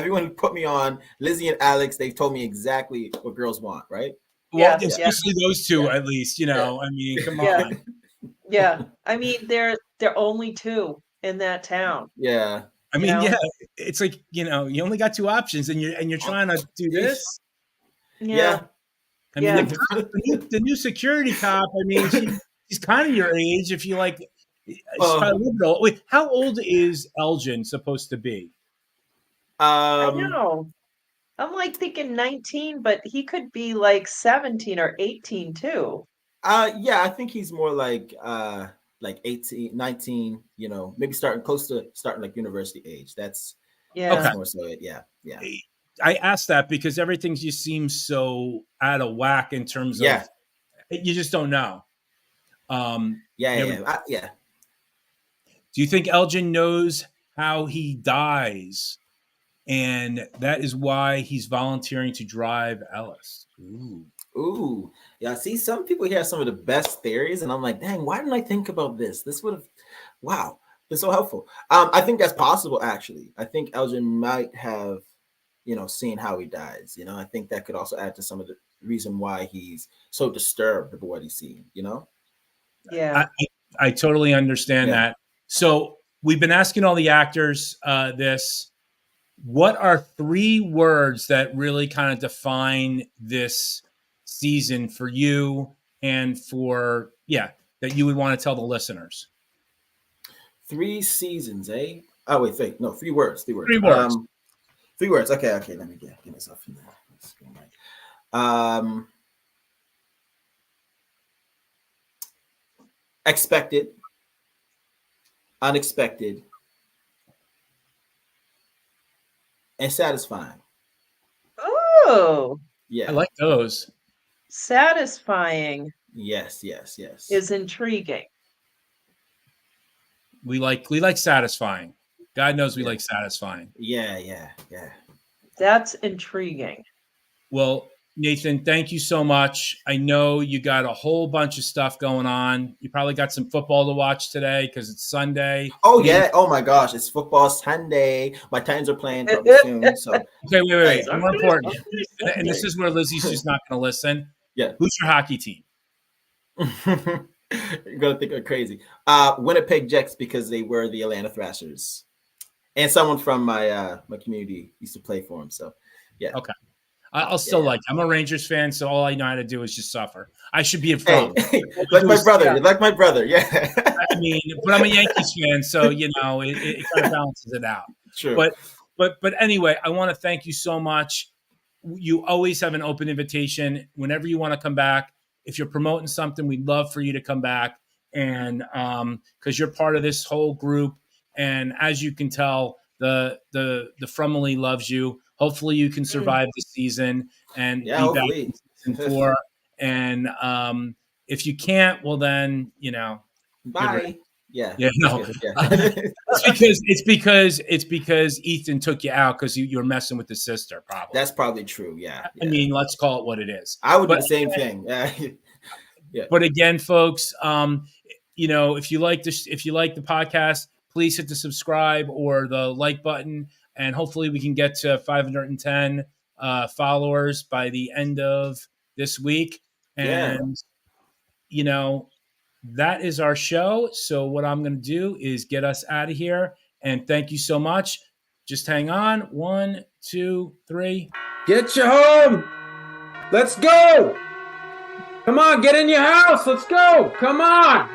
Lizzie and Alex, they've told me exactly what girls want, right? well, yeah, Yeah. yeah, especially those two, yeah, at least, Yeah. I mean, come yeah, on. yeah. I mean, they're only two in that town. Yeah. I You mean, yeah, know, it's like, you only got two options, and you're trying to do Yeesh. this. yeah, Yeah. I mean, yeah. the new security cop. I mean, she's kind of your age. If you like, she's probably a little bit old. Wait, how old is Elgin supposed to be? I Um, know. I'm like thinking 19, but he could be like 17 or 18 too. yeah, I think he's more like 18, 19, you know, maybe starting like university age. That's Okay. Yeah, more so it. Yeah. Yeah. I asked that because everything just seems so out of whack in terms of Yeah. you just don't know. Yeah. There Yeah. we Yeah. Yeah. Do you think Elgin knows how he dies? And that is why he's volunteering to drive Ellis. Ooh. Ooh. Yeah. See, some people here have some of the best theories, and I'm like, dang, why didn't I think about this? This would have, wow, been so helpful. I think that's possible, actually. I think Elgin might have, you know, seen how he dies. You know, I think that could also add to some of the reason why he's so disturbed of what he's seeing, you know? yeah. I totally understand Yeah. that. So we've been asking all the actors this. What are 3 words that really kind of define this season for you and for, that you would want to tell the listeners? 3 seasons, eh? Oh, wait, no, 3 words, 3 words. 3 words. 3 words. Okay, let me get myself in there. Expected, unexpected, and satisfying. Oh, I Yeah. like those. satisfying Yes. is intriguing. We like satisfying. God knows we Yeah. like satisfying. Yeah. That's intriguing. Well, Nathan, thank you so much. I know you got a whole bunch of stuff going on. You probably got some football to watch today because it's Sunday. Oh yeah. Oh my gosh, it's football Sunday. My Titans are playing probably soon. So Okay, wait. Hey. More important, and Sunday. this is where Lizzie's just not going to listen. Yeah. Who's your hockey team? You're gonna think I'm crazy. Winnipeg Jets, because they were the Atlanta Thrashers, and someone from my community used to play for them. So yeah. Okay. I'll still like. I'm a Rangers fan, so all I know how to do is just suffer. I should be a Hey, from. like my brother. You're like my brother. Yeah. I mean, but I'm a Yankees fan, so it kind of balances it out. True. But anyway, I want to thank you so much. You always have an open invitation whenever you want to come back. if you're promoting something, we'd love for you to come back, and because you're part of this whole group. And as you can tell, the FROMILY loves you. Hopefully you can survive the season and be hopefully. back in season 4. And if you can't, well then, bye. Yeah. No. it's because Ethan took you out because you're messing with the sister, probably. That's probably true. Yeah. I mean, let's call it what it is. I would do the same thing. Yeah. But again, folks, if you like the podcast, please hit the subscribe or the like button, and hopefully we can get to 510 followers by the end of this week. And that is our show. So what I'm going to do is get us out of here. And thank you so much. Just hang on. 1, 2, 3. Get you home. Let's go. Come on, get in your house. Let's go. Come on.